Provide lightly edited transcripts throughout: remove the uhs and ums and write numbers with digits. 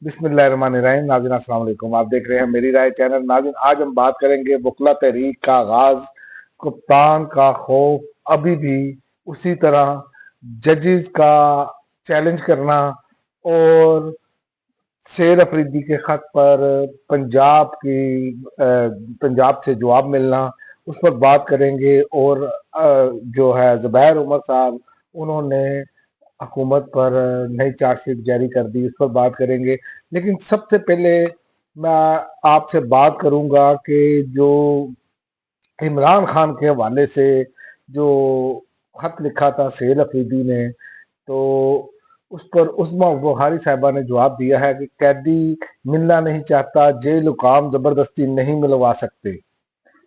बिस्मिल्लाहिर्रहमानिर्रहीम। नाज़रीन अस्सलाम वालेकुम। आप देख रहे हैं मेरी राय चैनल। नाज़रीन आज हम बात करेंगे वकला तहरीक का आगाज, कप्तान का खौफ अभी भी उसी तरह, जजेस का चैलेंज करना और शेर अफरीदी के खत पर पंजाब से जवाब मिलना, उस पर बात करेंगे। और जो है ज़ुबैर उमर साहब, उन्होंने हुकूमत पर नई चार्जशीट जारी कर दी, उस पर बात करेंगे। लेकिन सबसे पहले मैं आपसे बात करूंगा कि जो इमरान खान के हवाले से जो खत लिखा था सेल अफरीदी ने, तो उस पर उस्मा बुखारी साहिबा ने जवाब दिया है कि कैदी मिलना नहीं चाहता, जेल हुकाम जबरदस्ती नहीं मिलवा सकते।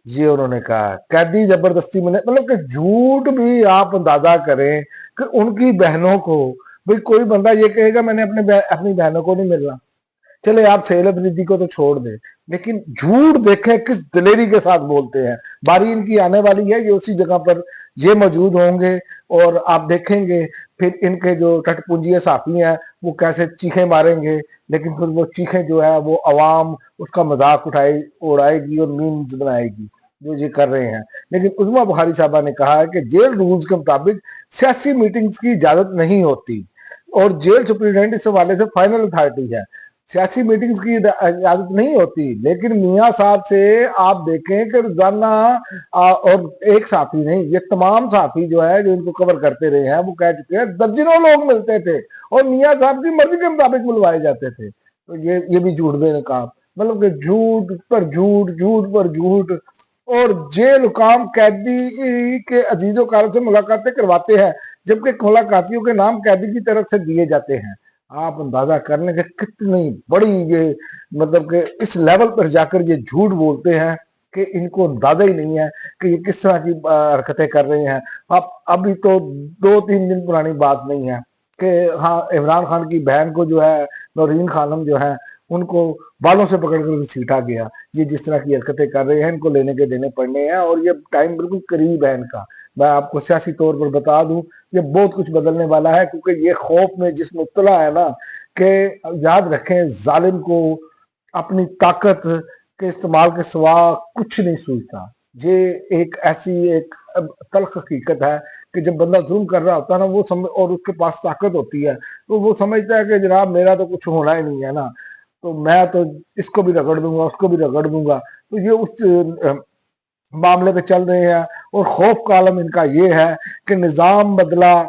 ये उन्होंने कहा है, कैदी जबरदस्ती मिले, मतलब कि झूठ भी आप अंदाजा करें कि उनकी बहनों को, भाई कोई बंदा ये कहेगा मैंने अपनी बहनों को नहीं मिलना, चले आप सहेलत रिद्धि को तो छोड़ दे, लेकिन झूठ देखें किस दिलेरी के साथ बोलते हैं। बारी इनकी आने वाली है, ये उसी जगह पर ये मौजूद होंगे और आप देखेंगे फिर इनके जो टटपुंजिया साथी हैं वो कैसे चीखें मारेंगे। लेकिन फिर वो चीखें जो है वो अवाम उसका मजाक उड़ाएगी और मीम्स बनाएगी, जो ये कर रहे हैं। लेकिन उज़मा बुखारी साहबा ने कहा है कि जेल रूल्स के मुताबिक सियासी मीटिंग्स की इजाजत नहीं होती और जेल सुप्रिटेंडेंट इस हवाले से फाइनल अथॉरिटी है, सियासी मीटिंग्स की इजाजत नहीं होती। लेकिन मियाँ साहब से आप देखें कि रोजाना और एक साथी नहीं, ये तमाम साथी जो है जो इनको कवर करते रहे हैं वो कह चुके हैं दर्जनों लोग मिलते थे और मियाँ साहब की मर्जी के मुताबिक बुलवाए जाते थे। तो ये भी झूठ बेन काम, मतलब कि झूठ पर झूठ, झूठ पर झूठ। और जेल हुकाम कैदी के अजीजों कार से मुलाकातें करवाते हैं, जबकि मुलाकातियों के नाम कैदी की तरफ से दिए जाते हैं। आप अंदाजा कर लें कि कितनी बड़ी ये, मतलब कि इस लेवल पर जाकर ये झूठ बोलते हैं कि इनको अंदाजा ही नहीं है कि ये किस तरह की हरकतें कर रहे हैं। अब अभी तो 2-3 दिन पुरानी बात नहीं है कि हाँ, इमरान खान की बहन को जो है नौरीन खानम जो है उनको बालों से पकड़ कर सीटा गया। ये जिस तरह की हरकतें कर रहे हैं इनको लेने के देने पड़ने हैं और ये टाइम बिल्कुल करीब है इनका। मैं आपको सियासी तौर पर बता दूं, ये बहुत कुछ बदलने वाला है, क्योंकि ये खौफ में जिस मुब्तला है ना, कि याद रखें जालिम को अपनी ताकत के इस्तेमाल के सिवा कुछ नहीं सूझता। ये एक ऐसी एक तल्ख हकीकत है कि जब बंदा जुल्म कर रहा होता है ना, वो समझ और उसके पास ताकत होती है, तो वो समझता है कि जनाब मेरा तो कुछ होना ही नहीं है ना, तो मैं तो इसको भी रगड़ दूंगा उसको भी रगड़ दूंगा। तो ये उस मामले पे चल रहे हैं। और खौफ का आलम इनका ये है कि निजाम बदला,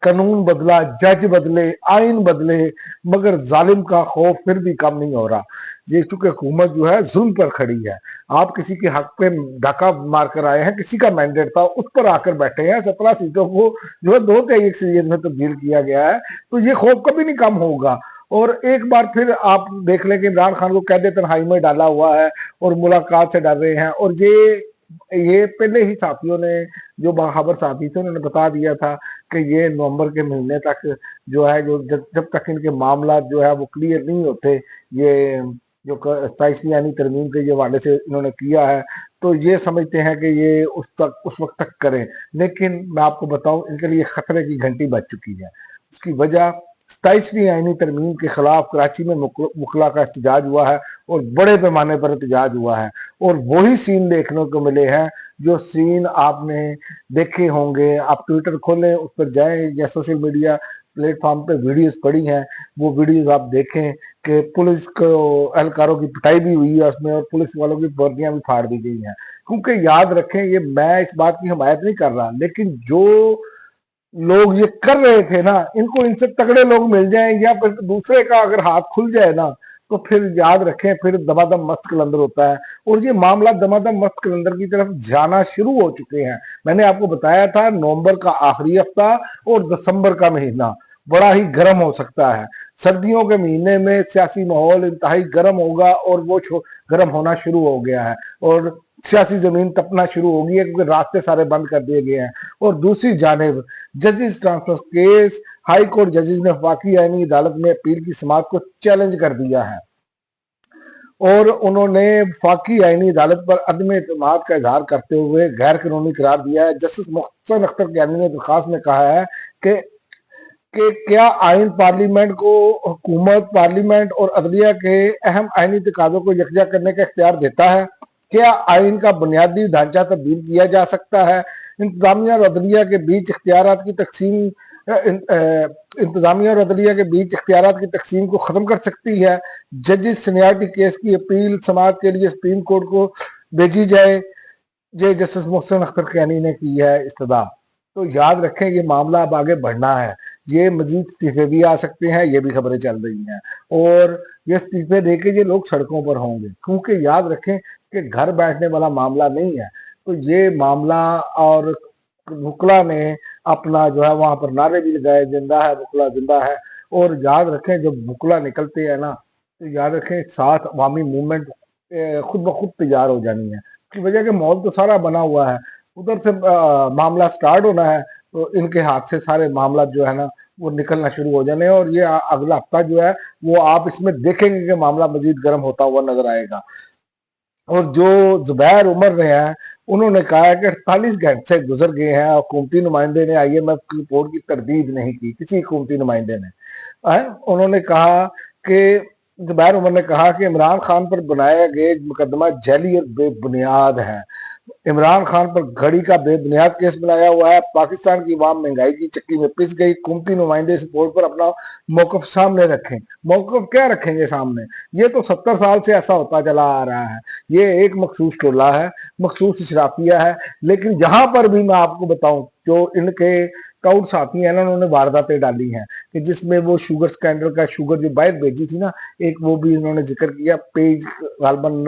कानून बदला, जज बदले, आइन बदले, मगर जालिम का खौफ फिर भी कम नहीं हो रहा। ये चूंकि हुकूमत जो है जुल्म पर खड़ी है, आप किसी के हक पे डाका मारकर आए हैं, किसी का मैंडेट था उस पर आकर बैठे हैं, 17 सीटों को जो है 2-3 अक्सरियत में तब्दील किया गया है, तो ये खौफ कभी नहीं कम होगा। और एक बार फिर आप देख लें कि इमरान खान को कैद तन्हाई में डाला हुआ है और मुलाकात से डर रहे हैं। और ये पहले ही साथियों ने, जो बाखबर साथी थे, उन्होंने बता दिया था कि ये नवंबर के महीने तक जो है, जो जब तक इनके मामला जो है वो क्लियर नहीं होते, ये जो 27वीं यानी तरमीम के हवाले से इन्होंने किया है, तो ये समझते हैं कि ये उस वक्त तक करें। लेकिन मैं आपको बताऊं, इनके लिए खतरे की घंटी बज चुकी है। उसकी वजह 27वीं आईनी तरमीम के खिलाफ कराची में मुखला का एहतजाज हुआ है और बड़े पैमाने पर एहतजाज हुआ है। और वही सीन देखने को मिले हैं जो सीन आपने देखे होंगे। आप ट्विटर खोलें, उस पर जाएं या सोशल मीडिया प्लेटफॉर्म पे वीडियोस पड़ी हैं, वो वीडियोस आप देखें कि पुलिस को एहलकारों की पिटाई भी हुई है उसमें और पुलिस वालों की वर्दियां भी फाड़ दी गई हैं। क्योंकि याद रखें, ये मैं इस बात की हिमायत नहीं कर रहा, लेकिन जो लोग ये कर रहे थे ना, इनको इनसे तगड़े लोग मिल जाएं या फिर दूसरे का अगर हाथ खुल जाए ना, तो फिर याद रखें फिर दमादम मस्त कलंदर होता है। और ये मामला दमादम मस्त कलंदर की तरफ जाना शुरू हो चुके हैं। मैंने आपको बताया था नवंबर का आखिरी हफ्ता और दिसंबर का महीना बड़ा ही गर्म हो सकता है। सर्दियों के महीने में सियासी माहौल इंतहाई गर्म होगा और वो गर्म होना शुरू हो गया है और सियासी जमीन तपना शुरू हो गई है, क्योंकि रास्ते सारे बंद कर दिए गए हैं। और दूसरी जानेब जजेस ट्रांसफर केस, हाई कोर्ट जजेस ने वफाकी आईनी अदालत में अपील की समाअत को चैलेंज कर दिया है और उन्होंने वफाकी आईनी अदालत पर अदम एतमाद का इजहार करते हुए गैर कानूनी करार दिया है। जस्टिस मोहसिन अख्तर कियानी ने दरखास्त में कहा है कि کہ کیا آئین پارلیمنٹ کو حکومت، پارلیمنٹ اور عدلیہ کے اہم آئینی تقاضوں کو یکجا کرنے کا اختیار دیتا ہے؟ کیا آئین کا بنیادی ڈھانچہ تبدیل کیا جا سکتا ہے؟ انتظامیہ اور عدلیہ کے بیچ اختیارات کی تقسیم انتظامیہ اور عدلیہ کے بیچ اختیارات کی تقسیم کو ختم کر سکتی ہے؟ ججز سینیارٹی کیس کی اپیل سماعت کے لیے سپریم کورٹ کو بھیجی جائے، یہ جسٹس محسن اختر کیانی نے کی ہے استدعا۔ تو یاد رکھیں یہ معاملہ اب آگے بڑھنا ہے، یہ مزید استعفے بھی آ سکتے ہیں، یہ بھی خبریں چل رہی ہیں، اور یہ استعفے دے کے یہ لوگ سڑکوں پر ہوں گے، کیونکہ یاد رکھیں کہ گھر بیٹھنے والا معاملہ نہیں ہے۔ تو یہ معاملہ، اور وکلا نے اپنا جو ہے وہاں پر نعرے بھی لگائے، زندہ ہے وکلا زندہ ہے، اور یاد رکھیں جب وکلا نکلتے ہیں نا تو یاد رکھیں ساتھ عوامی موومنٹ خود بخود تیار ہو جانی ہے، کی وجہ کہ ماحول تو سارا بنا ہوا ہے، ادھر سے معاملہ سٹارٹ ہونا ہے تو ان کے ہاتھ سے سارے معاملات جو ہے نا وہ نکلنا شروع ہو جانے ہیں، اور یہ اگلا ہفتہ جو ہے وہ آپ اس میں دیکھیں گے کہ معاملہ مزید گرم ہوتا ہوا نظر آئے گا۔ اور جو زبیر عمر نے ہے انہوں نے کہا ہے کہ 48 گھنٹے گزر گئے ہیں، حکومتی نمائندے نے آئی ایم ایف کی رپورٹ کی تردید نہیں کی، کسی حکومتی نمائندے نے۔ انہوں نے کہا کہ زبیر عمر نے کہا کہ عمران خان پر بنایا گئے مقدمہ جعلی اور بے بنیاد ہے۔ عمران خان پر گھڑی کا بے بنیاد کیس بنایا ہوا ہے، پاکستان کی عوام مہنگائی کی چکی میں پس گئی، حکومتی نمائندے اس رپورٹ پر اپنا موقف سامنے رکھیں۔ موقف کیا رکھیں گے سامنے؟ یہ تو 70 سال سے ایسا ہوتا چلا آ رہا ہے، یہ ایک مخصوص ٹولہ ہے، مخصوص اشرافیہ ہے، لیکن یہاں پر بھی میں آپ کو بتاؤں جو ان کے ٹاؤٹ ساتھی ہیں نا انہوں نے وارداتیں ڈالی ہیں کہ جس میں وہ شوگر سکینڈل کا شوگر جو باہر بھیجی تھی نا، ایک وہ بھی انہوں نے ذکر کیا، پیج غالباً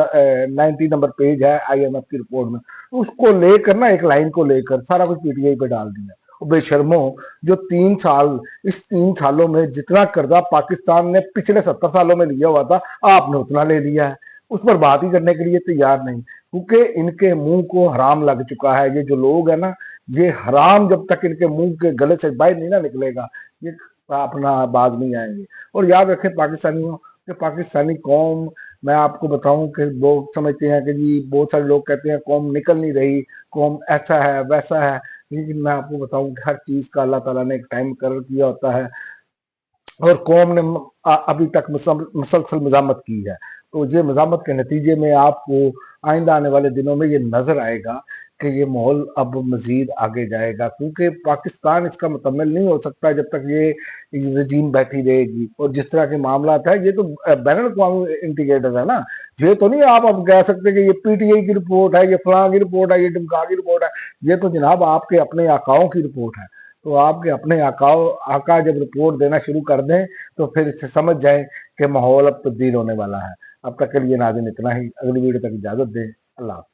90 نمبر پیج ہے آئی ایم ایف کی رپورٹ میں، اس کو لے کر نا ایک لائن کو لے کر سارا کچھ پی ٹی آئی پہ ڈال دیا۔ بے شرموں، جو 3 سالوں میں جتنا قرضہ پاکستان نے پچھلے 70 سالوں میں لیا ہوا تھا آپ نے اتنا لے لیا ہے، اس پر بات ہی کرنے کے لیے تیار نہیں، کیونکہ ان کے منہ کو حرام لگ چکا ہے۔ یہ جو لوگ ہیں نا، یہ حرام جب تک ان کے منہ کے گلے سے باہر نہیں نہ نکلے گا یہ اپنا باز نہیں آئیں گے۔ اور یاد رکھیں پاکستانیوں کہ پاکستانی قوم، میں آپ کو بتاؤں کہ لوگ سمجھتے ہیں کہ جی بہت سارے لوگ کہتے ہیں قوم نکل نہیں رہی، قوم ایسا ہے ویسا ہے، لیکن میں آپ کو بتاؤں کہ ہر چیز کا اللہ تعالیٰ نے ایک ٹائم مقرر کیا ہوتا ہے، اور قوم نے ابھی تک مسلسل مزاحمت کی ہے۔ تو یہ مزاحمت کے نتیجے میں آپ کو آئندہ آنے والے دنوں میں یہ نظر آئے گا کہ یہ ماحول اب مزید آگے جائے گا، کیونکہ پاکستان اس کا مکمل نہیں ہو سکتا جب تک یہ رجیم بیٹھی رہے گی، اور جس طرح کے معاملات ہیں یہ تو بین الاقوامی انڈیکیٹر ہے نا، یہ تو نہیں آپ اب کہہ سکتے کہ یہ پی ٹی آئی کی رپورٹ ہے، یہ فلاں کی رپورٹ ہے، یہ ڈمکا کی رپورٹ ہے، یہ تو جناب آپ کے اپنے آقاؤں کی رپورٹ ہے۔ تو آپ کے اپنے آقا جب رپورٹ دینا شروع کر دیں تو پھر اس سے سمجھ جائیں کہ ماحول اب تبدیل ہونے والا ہے۔ اب تک کے لیے ناظرین اتنا ہی، اگلی ویڈیو تک اجازت دیں، اللہ حافظ۔